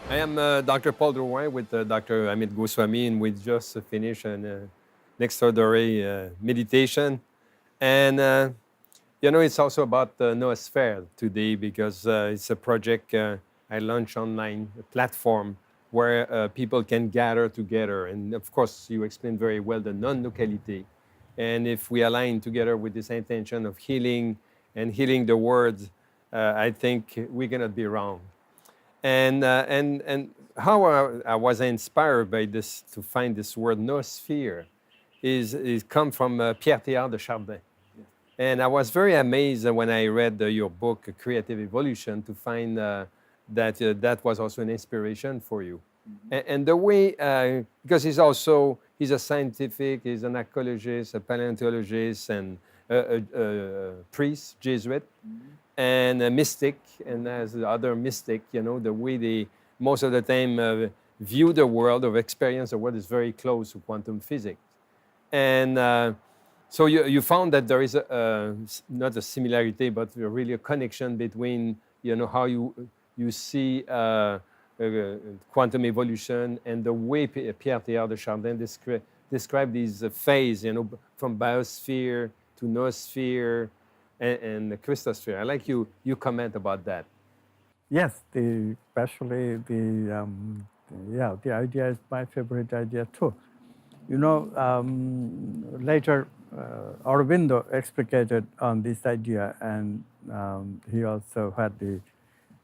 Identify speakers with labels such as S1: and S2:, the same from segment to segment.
S1: I am Dr. Paul Drouin with Dr. Amit Goswami, and we just finished an extraordinary meditation. And, it's also about the Noosphere today because it's a project I launched online, a platform where people can gather together. And of course, you explained very well the non-locality. And if we align together with this intention of healing and healing the world, I think we cannot be wrong. And how I was inspired by this to find this word noosphere is come from Pierre Teilhard de Chardin. And I was very amazed when I read your book, Creative Evolution, to find that that was also an inspiration for you. And the way, because he's a scientific, he's an archaeologist, a paleontologist, and a priest, Jesuit, and a mystic, and as the other mystic, the way they most of the time view the world or experience the world is very close to quantum physics. And so you found that there is not a similarity, but really a connection between how you see quantum evolution and the way Pierre Teilhard de Chardin described these phases, from biosphere to noosphere and the crystalsphere. I like you comment about that.
S2: Yes, especially the idea is my favorite idea too. Later Aurobindo explicated on this idea, and he also had the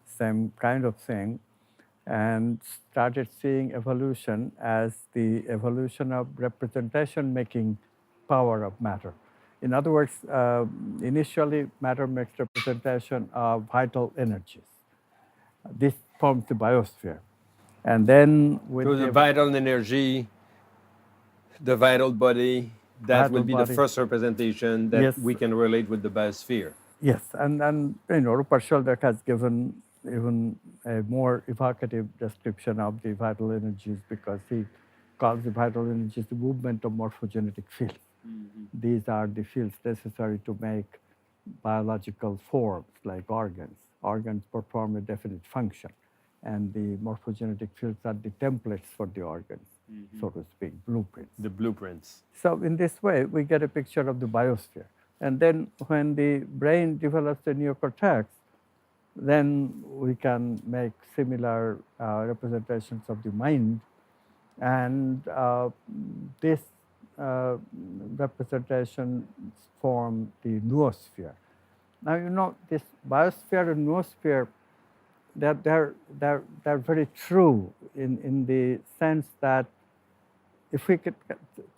S2: same kind of thing, and started seeing evolution as the evolution of representation making power of matter. In other words, initially matter makes representation of vital energies. This forms the biosphere. And then with
S1: So the vital energy, the vital body, that will be the first representation that we can relate with the biosphere.
S2: Yes, and Rupert Sheldrake has given even a more evocative description of the vital energies, because he calls the vital energies the movement of morphogenetic fields. These are the fields necessary to make biological forms like organs. Organs perform a definite function, and the morphogenetic fields are the templates for the organs, so to speak, blueprints.
S1: The blueprints.
S2: So in this way, we get a picture of the biosphere. And then when the brain develops the neocortex, then we can make similar representations of the mind. And this representation form the noosphere. Now, this biosphere and noosphere, they're very true in the sense that if we could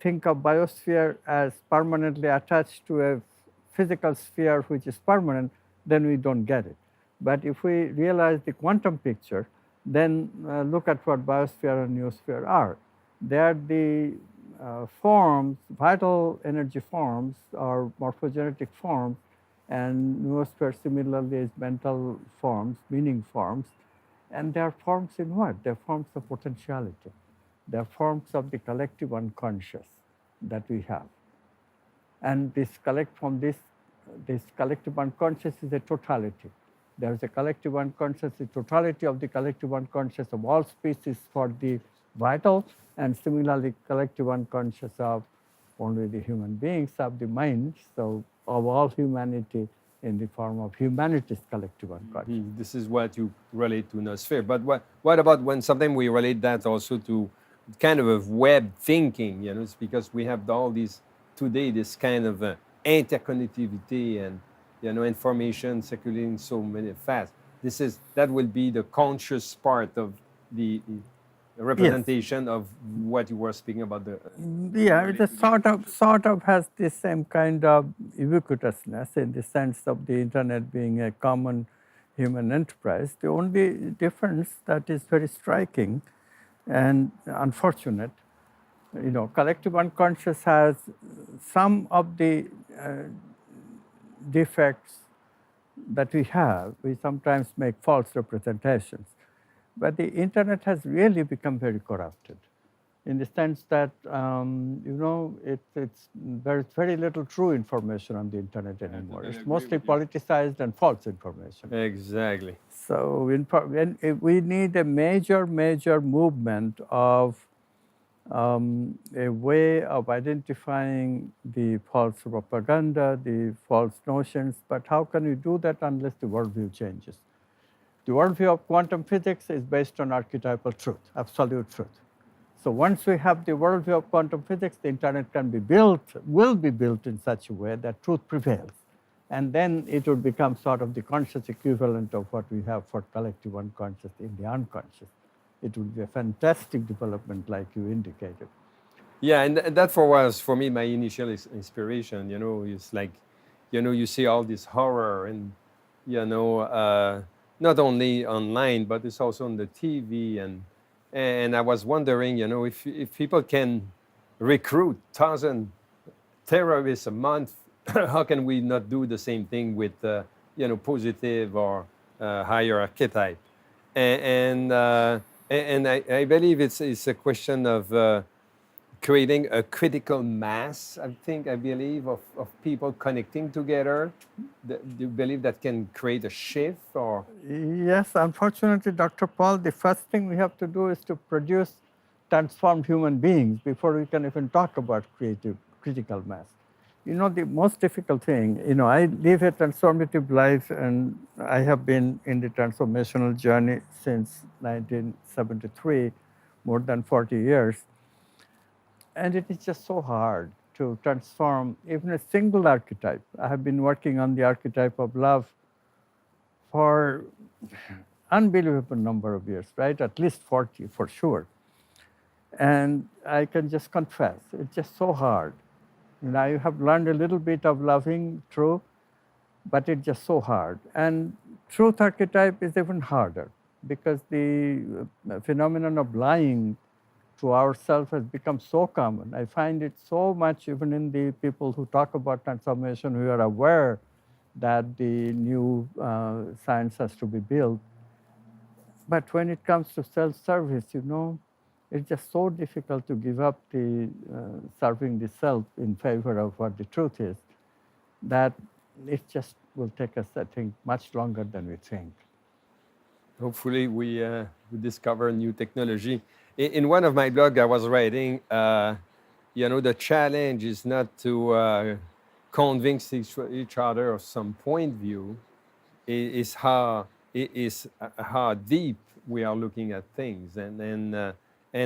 S2: think of biosphere as permanently attached to a physical sphere which is permanent, then we don't get it. But if we realize the quantum picture, then look at what biosphere and noosphere are. They are the forms, vital energy forms or morphogenetic forms, and noosphere similarly is mental forms, meaning forms. And they are forms in what? They are forms of potentiality. They are forms of the collective unconscious that we have. And this collective unconscious is a totality. There is a collective unconscious, the totality of the collective unconscious of all species for the vital, and similarly collective unconscious of only the human beings of the mind, so of all humanity in the form of humanity's collective unconscious.
S1: This is what you relate to noosphere. But what about when sometimes we relate that also to kind of a web thinking, it's because we have all these, today, this kind of interconnectivity and, information circulating so many fast. That will be the conscious part of the representation of what you were speaking about.
S2: It sort of has the same kind of ubiquitousness in the sense of the internet being a common human enterprise. The only difference that is very striking and unfortunate, collective unconscious has some of the defects that we have. We sometimes make false representations. But the internet has really become very corrupted. in the sense that there's very little true information on the internet anymore.
S1: totally
S2: It's
S1: agree
S2: mostly
S1: with you.
S2: politicized and false information.
S1: Exactly.
S2: So we need a major movement of a way of identifying the false propaganda, the false notions. But how can you do that unless the worldview changes? The worldview of quantum physics is based on archetypal truth, absolute truth. So once we have the worldview of quantum physics, the internet can be built, will be built in such a way that truth prevails. And then it would become sort of the conscious equivalent of what we have for collective unconscious in the unconscious. It would be a fantastic development, like you indicated.
S1: Yeah, and that was for me my initial inspiration. It's like, you see all this horror, and not only online, but it's also on the TV, and I was wondering, if people can recruit 1,000 terrorists a month, how can we not do the same thing with positive or higher archetype? And I believe it's a question of creating a critical mass, I believe, of people connecting together. Do you believe that can create a shift? Or
S2: Yes, unfortunately, Dr. Paul, the first thing we have to do is to produce transformed human beings before we can even talk about critical mass. The most difficult thing, I live a transformative life, and I have been in the transformational journey since 1973, more than 40 years. And it is just so hard to transform even a single archetype. I have been working on the archetype of love for unbelievable number of years, right? At least 40 for sure. And I can just confess, it's just so hard. I have learned a little bit of loving, true, but it's just so hard. And truth archetype is even harder because the phenomenon of lying to ourselves has become so common. I find it so much even in the people who talk about transformation, who are aware that the new science has to be built. But when it comes to self-service, it's just so difficult to give up the serving the self in favor of what the truth is, that it just will take us, I think, much longer than we think.
S1: hopefully we discover new technology. In one of my blogs, I was writing, the challenge is not to convince each other of some point of view, is how deep we are looking at things, and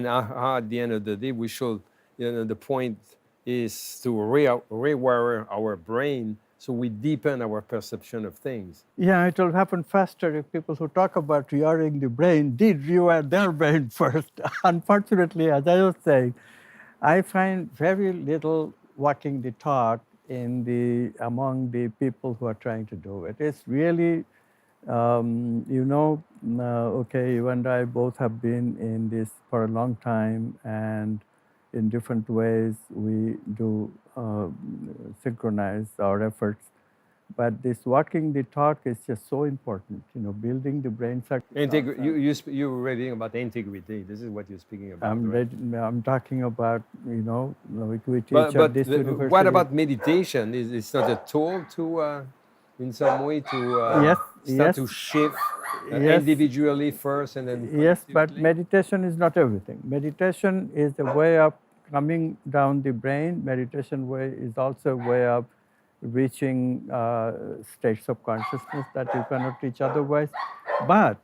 S1: how at the end of the day we should, the point is to rewire our brain so we deepen our perception of things.
S2: Yeah, it will happen faster if people who talk about rewiring the brain did rewire their brain first. Unfortunately, as I was saying, I find very little walking the talk among the people who are trying to do it. It's really, okay, you and I both have been in this for a long time, and in different ways we do synchronize our efforts. But this walking the talk is just so important, building the brain circuit.
S1: You were reading about integrity. This is what you're speaking about.
S2: I'm talking about, we teach
S1: But
S2: at this university.
S1: what about meditation? It's not a tool to, in some way, to
S2: Yes.
S1: to shift
S2: Yes.
S1: individually first and then
S2: Yes, but
S1: collectively?
S2: meditation is not everything. Meditation is a way of coming down the brain. Meditation way is also a way of reaching states of consciousness that you cannot reach otherwise. But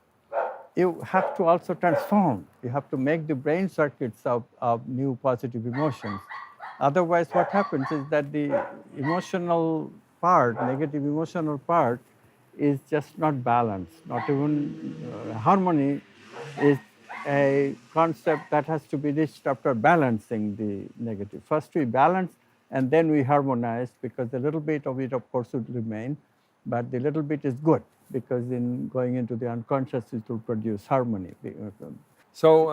S2: you have to also transform. You have to make the brain circuits of new positive emotions. Otherwise, what happens is that the emotional part, negative emotional part, is just not balanced. Not even harmony is a concept that has to be reached after balancing the negative. First we balance, and then we harmonize, because a little bit of it, of course, would remain, but the little bit is good, because in going into the unconscious, it will produce harmony.
S1: So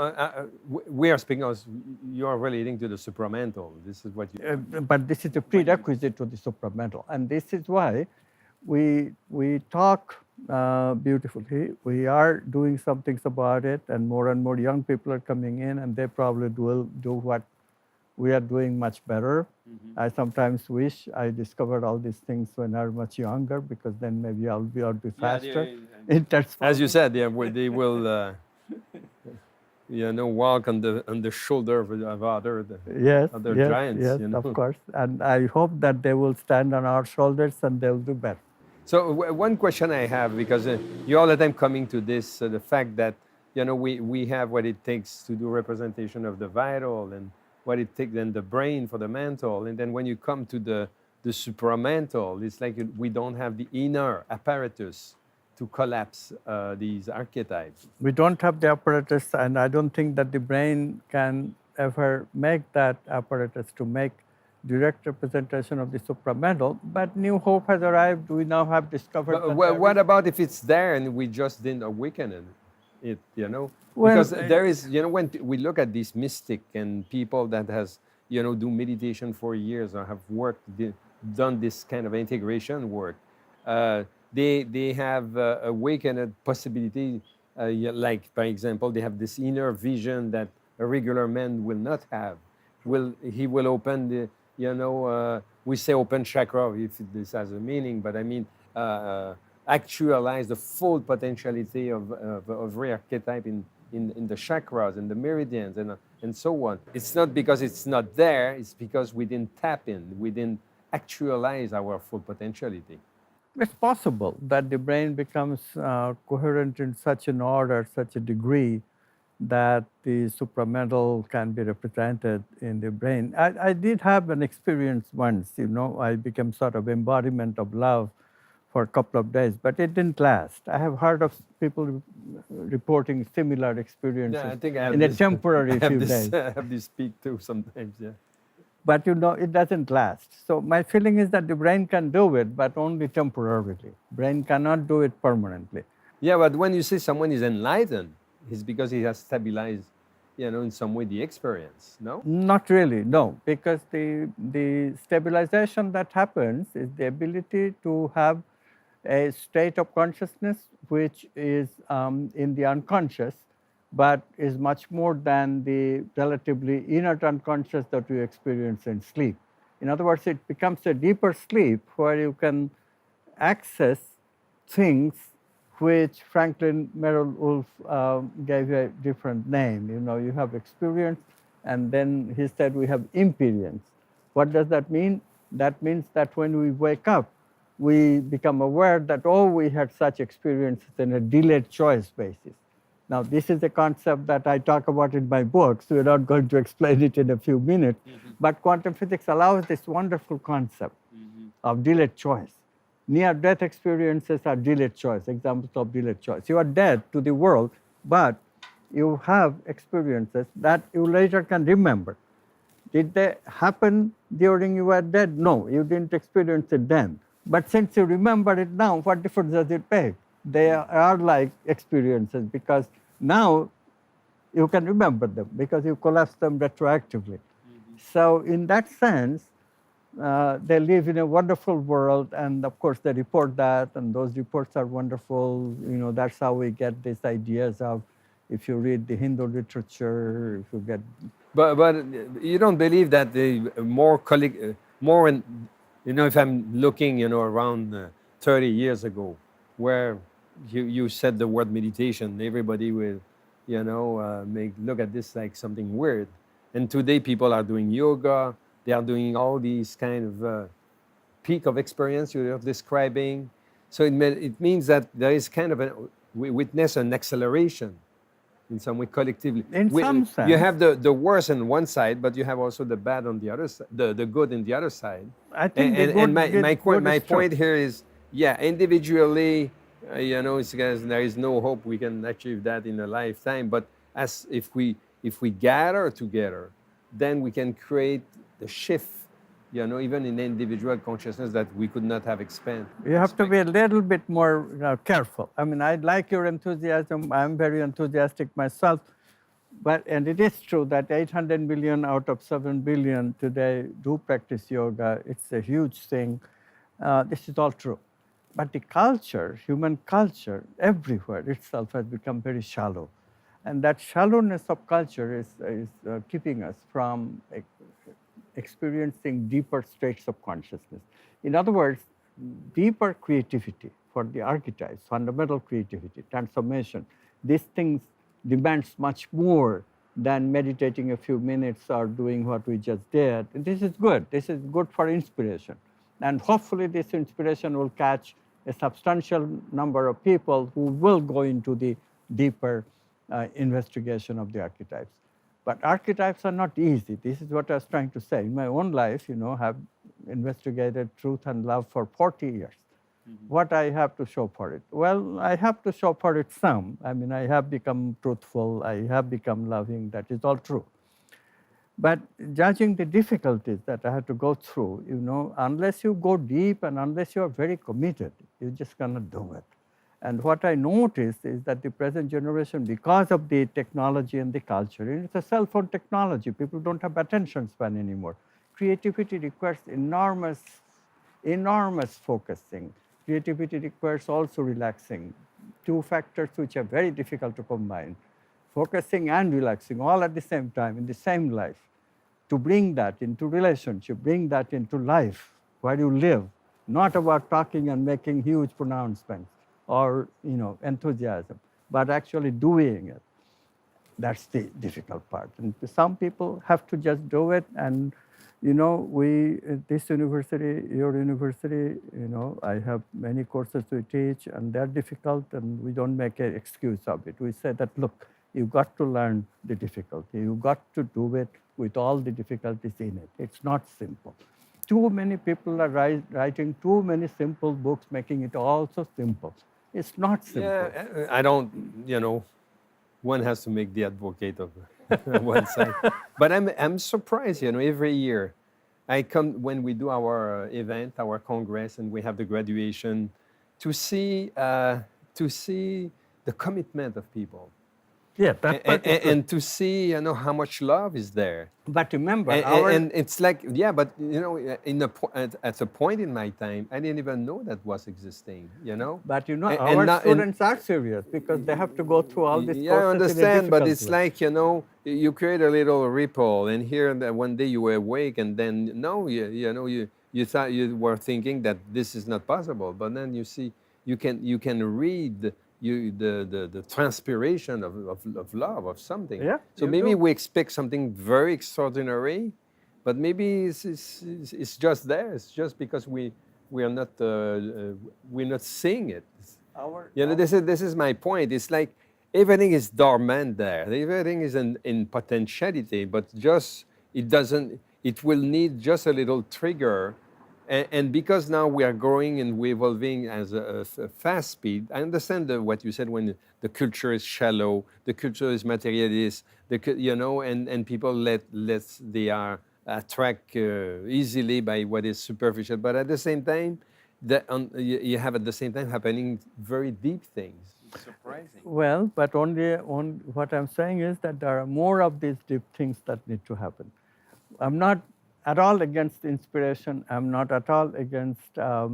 S1: we are speaking of, you are relating to the supramental. This is what you...
S2: But this is a prerequisite to the supramental. And this is why we talk beautifully. We are doing some things about it, and more young people are coming in, and they probably will do what we are doing much better. I sometimes wish I discovered all these things when I was much younger, because then maybe I'll be faster in
S1: As you
S2: transforming.
S1: said, they will, walk on the shoulder of other
S2: Yes,
S1: other
S2: yes,
S1: giants.
S2: yes, of course. And I hope that they will stand on our shoulders and they'll do better.
S1: So one question I have, because you all the time coming to this, the fact that we have what it takes to do representation of the vital, and what it takes then the brain for the mental, and then when you come to the supramental, it's like we don't have the inner apparatus to collapse these archetypes.
S2: We don't have the apparatus, and I don't think that the brain can ever make that apparatus to make direct representation of the supramental. But new hope has arrived. We now have discovered that
S1: What about if it's there and we just didn't awaken it?
S2: Well,
S1: Because there is, when we look at these mystic and people that has, do meditation for years or have done this kind of integration work, they have awakened a possibility, like, for example, they have this inner vision that a regular man will not have. He will open the, we say open chakra if this has a meaning, but I mean, actualize the full potentiality of re-archetype in the chakras and the meridians and so on. It's not because it's not there, it's because we didn't tap in, we didn't actualize our full potentiality.
S2: it's possible that the brain becomes coherent in such an order, such a degree, that the supramental can be represented in the brain. I did have an experience once, I became sort of embodiment of love for a couple of days, but it didn't last. I have heard of people reporting similar experiences
S1: Yeah, I think I have
S2: in a
S1: this,
S2: temporary
S1: I have
S2: few
S1: this,
S2: days.
S1: I have this peak too sometimes, yeah.
S2: But it doesn't last. So my feeling is that the brain can do it, but only temporarily. Brain cannot do it permanently.
S1: Yeah, but when you say someone is enlightened, it's because he has stabilized, in some way the experience, no?
S2: Not really, no, because the stabilization that happens is the ability to have a state of consciousness which is in the unconscious, but is much more than the relatively inert unconscious that we experience in sleep. In other words, it becomes a deeper sleep where you can access things which Franklin Merrill Wolf gave a different name. You have experience, and then he said we have imperience. What does that mean? That means that when we wake up, we become aware that, oh, we had such experiences in a delayed choice basis. Now, this is a concept that I talk about in my books. We're not going to explain it in a few minutes, but quantum physics allows this wonderful concept of delayed choice. Near-death experiences are delayed choice, examples of delayed choice. You are dead to the world, but you have experiences that you later can remember. Did they happen during you were dead? No, you didn't experience it then. But since you remember it now, what difference does it make? They are like experiences, because now you can remember them because you collapse them retroactively. So in that sense, they live in a wonderful world, and of course they report that, and those reports are wonderful. That's how we get these ideas of, if you read the Hindu literature, if you get.
S1: But you don't believe that the if I'm looking, around 30 years ago, where you said the word meditation, everybody will, look at this like something weird. And today people are doing yoga, they are doing all these kind of peak of experience you're describing. So it means that there is kind of we witness an acceleration in some way collectively.
S2: In some sense.
S1: You have the worst on one side, but you have also the bad on the other side, the good in the other side.
S2: I think
S1: my point here is, yeah, individually, it's because there is no hope we can achieve that in a lifetime. But as if we gather together, then we can create the shift, even in individual consciousness that we could not have expanded.
S2: You have to be a little bit more careful. I mean, I like your enthusiasm. I'm very enthusiastic myself. And it is true that 800 million out of 7 billion today do practice yoga. It's a huge thing. This is all true. But the culture, human culture, everywhere itself has become very shallow. And that shallowness of culture is keeping us from experiencing deeper states of consciousness. In other words, deeper creativity for the archetypes, fundamental creativity, transformation, these things demands much more than meditating a few minutes or doing what we just did. And this is good. This is good for inspiration. And hopefully this inspiration will catch a substantial number of people who will go into the deeper investigation of the archetypes. But archetypes are not easy. This is what I was trying to say. In my own life, have investigated truth and love for 40 years. What I have to show for it? Well, I have to show for it some. I mean, I have become truthful. I have become loving. That is all true. But judging the difficulties that I had to go through, unless you go deep and unless you are very committed, you just cannot do it. And what I noticed is that the present generation, because of the technology and the culture, it's a cell phone technology. People don't have attention span anymore. Creativity requires enormous focusing. Creativity requires also relaxing. Two factors which are very difficult to combine. Focusing and relaxing all at the same time in the same life. To bring that into relationship, bring that into life, where you live, not about talking and making huge pronouncements or enthusiasm, but actually doing it. That's the difficult part. And some people have to just do it. And this university, your university, I have many courses we teach, and they're difficult, and we don't make an excuse of it. We say that, look, you got to learn the difficulty. You got to do it with all the difficulties in it. It's not simple. Too many people are writing too many simple books, making it all so simple. It's not simple.
S1: Yeah, I don't, one has to make the advocate of one side. But I'm surprised, every year I come when we do our event, our congress, and we have the graduation, to see the commitment of people.
S2: Yeah,
S1: and to see how much love is there.
S2: But remember,
S1: and it's like, yeah, but at a point in my time, I didn't even know that was existing.
S2: But our students are serious because they have to go through all this.
S1: Yeah, I understand, but it's like you create a little ripple, and here one day you were awake, and then you thought you were thinking that this is not possible, but then you see you can read. The transpiration of love, of something.
S2: Yeah,
S1: so maybe we expect something very extraordinary, but maybe it's just there. It's just because we're not seeing it. This is my point. It's like everything is dormant there. Everything is in potentiality, but just it will need just a little trigger. And because now we are growing and we're evolving as a fast speed, I understand what you said when the culture is shallow, the culture is materialist, and people they are attracted easily by what is superficial. But at the same time, you have at the same time happening very deep things. It's surprising.
S2: Well, but only on what I'm saying is that there are more of these deep things that need to happen. I'm not at all against inspiration. I'm not at all against the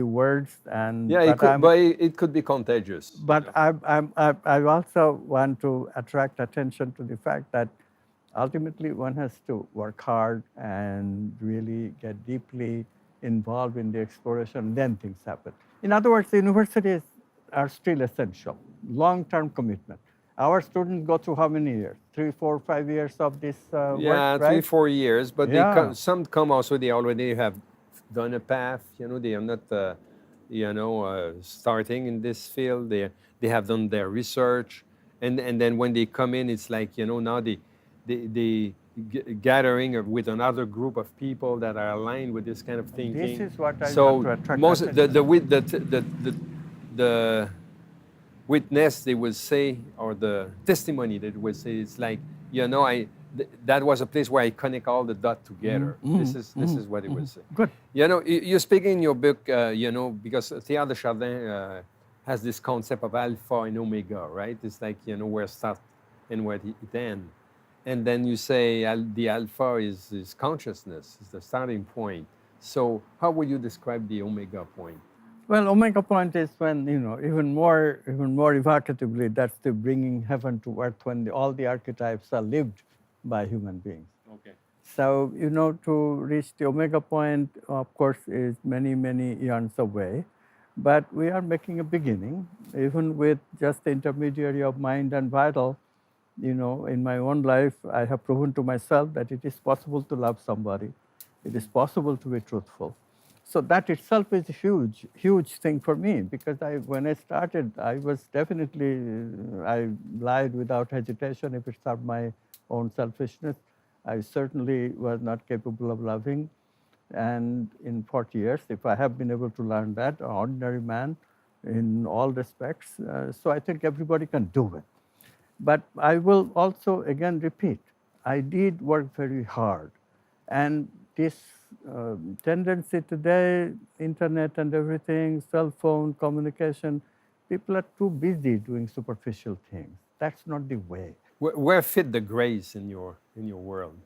S2: words and.
S1: Yeah, it could be contagious.
S2: But I also want to attract attention to the fact that ultimately one has to work hard and really get deeply involved in the exploration. Then things happen. In other words, the universities are still essential. Long-term commitment. Our students go through how many years? 3, 4, 5 years of this work, right?
S1: 3, 4 years. But some come also, they already have done a path. They are not, starting in this field. They have done their research. And then when they come in, it's like, now they gathering with another group of people that are aligned with this kind of thinking.
S2: This is what I want to attract
S1: most
S2: attention.
S1: the witness, they will say, or the testimony, they will say, it's like, that was a place where I connect all the dots together. This is what it will say.
S2: Good.
S1: You speak in your book, because Teilhard de Chardin has this concept of alpha and omega, right? It's like, where it starts and where it ends. And then you say the alpha is consciousness, is the starting point. So how would you describe the omega point?
S2: Well, omega point is when, even more evocatively, that's the bringing heaven to earth when all the archetypes are lived by human beings.
S1: Okay.
S2: So, to reach the omega point, of course, is many, many eons away. But we are making a beginning, even with just the intermediary of mind and vital. In my own life, I have proven to myself that it is possible to love somebody. It is possible to be truthful. So that itself is a huge, huge thing for me, because when I started, I was definitely, I lied without hesitation if it served my own selfishness. I certainly was not capable of loving. And in 40 years, if I have been able to learn that, an ordinary man in all respects, so I think everybody can do it. But I will also again repeat, I did work very hard. And this tendency today, internet and everything, cell phone, communication, people are too busy doing superficial things. That's not the way.
S1: Where fit the grace in your world?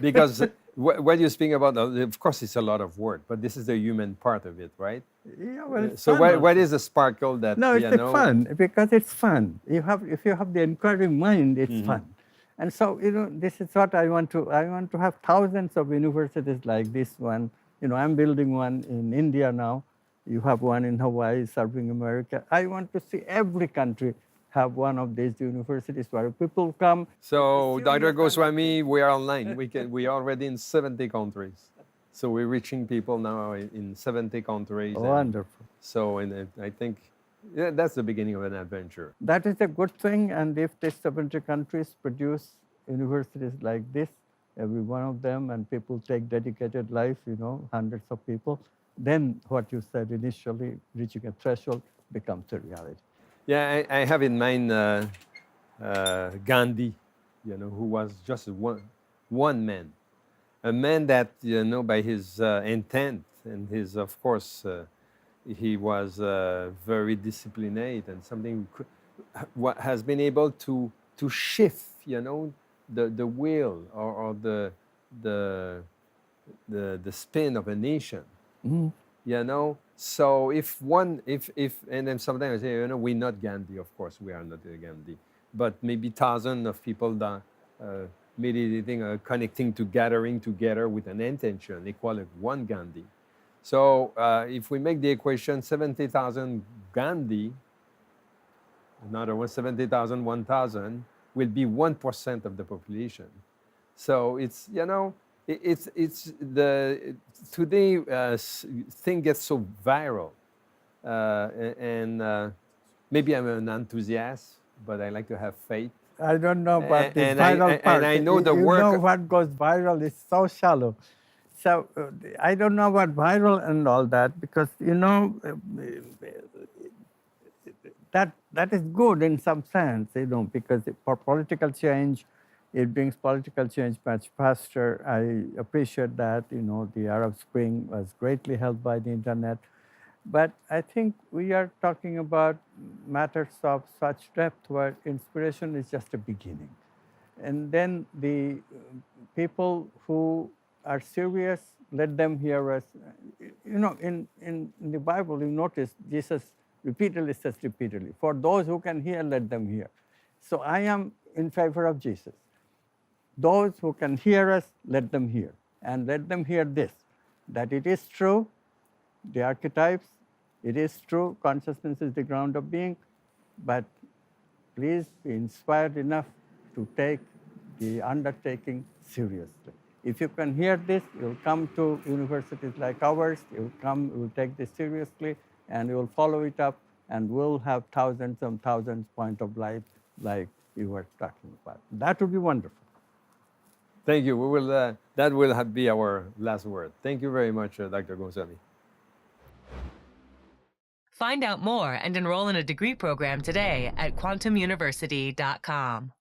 S1: Because what you're speaking about, of course, it's a lot of work, but this is the human part of it, right?
S2: Yeah, well, it's
S1: so
S2: fun
S1: what is the sparkle that?
S2: No, it's fun, because it's fun. If you have the inquiry mind, it's fun. And so, this is what I want to have thousands of universities like this one. I'm building one in India now. You have one in Hawaii serving America. I want to see every country have one of these universities where people come.
S1: So, Dr. Goswami, we are online. We are already in 70 countries. So we're reaching people now in 70 countries.
S2: Wonderful.
S1: So, I think that's the beginning of an adventure.
S2: That is a good thing. And if these 70 countries produce universities like this, every one of them, and people take dedicated life, hundreds of people, then what you said initially, reaching a threshold, becomes a reality.
S1: Yeah, I have in mind Gandhi, who was just one man. A man that, by his intent and his, of course, he was very disciplined and something has been able to shift, the will or the spin of a nation. So if and then sometimes I say, we're not Gandhi, of course we are not Gandhi, but maybe thousands of people that meditating, connecting to gathering together with an intention equal one Gandhi. So if we make the equation 70,000 Gandhi, another one 70,000, 1,000 will be 1% of the population. So it's it's the today thing gets so viral, and maybe I'm an enthusiast, but I like to have faith.
S2: I don't know about the viral part.
S1: And I know the work.
S2: You know what goes viral is so shallow. So I don't know about viral and all that, because that is good in some sense, because for political change, it brings political change much faster. I appreciate that. The Arab Spring was greatly helped by the internet. But I think we are talking about matters of such depth where inspiration is just a beginning. And then the people who are serious, let them hear us. In the Bible, you notice Jesus repeatedly says repeatedly, for those who can hear, let them hear. So I am in favor of Jesus. Those who can hear us, let them hear. And let them hear this, that it is true, the archetypes, it is true, consciousness is the ground of being, but please be inspired enough to take the undertaking seriously. If you can hear this, you'll come to universities like ours, you'll take this seriously, and you'll follow it up, and we'll have thousands and thousands point of light like you were talking about. That would be wonderful.
S1: Thank you. We will. That will be our last word. Thank you very much, Dr. Goswami.
S3: Find out more and enroll in a degree program today at quantumuniversity.com.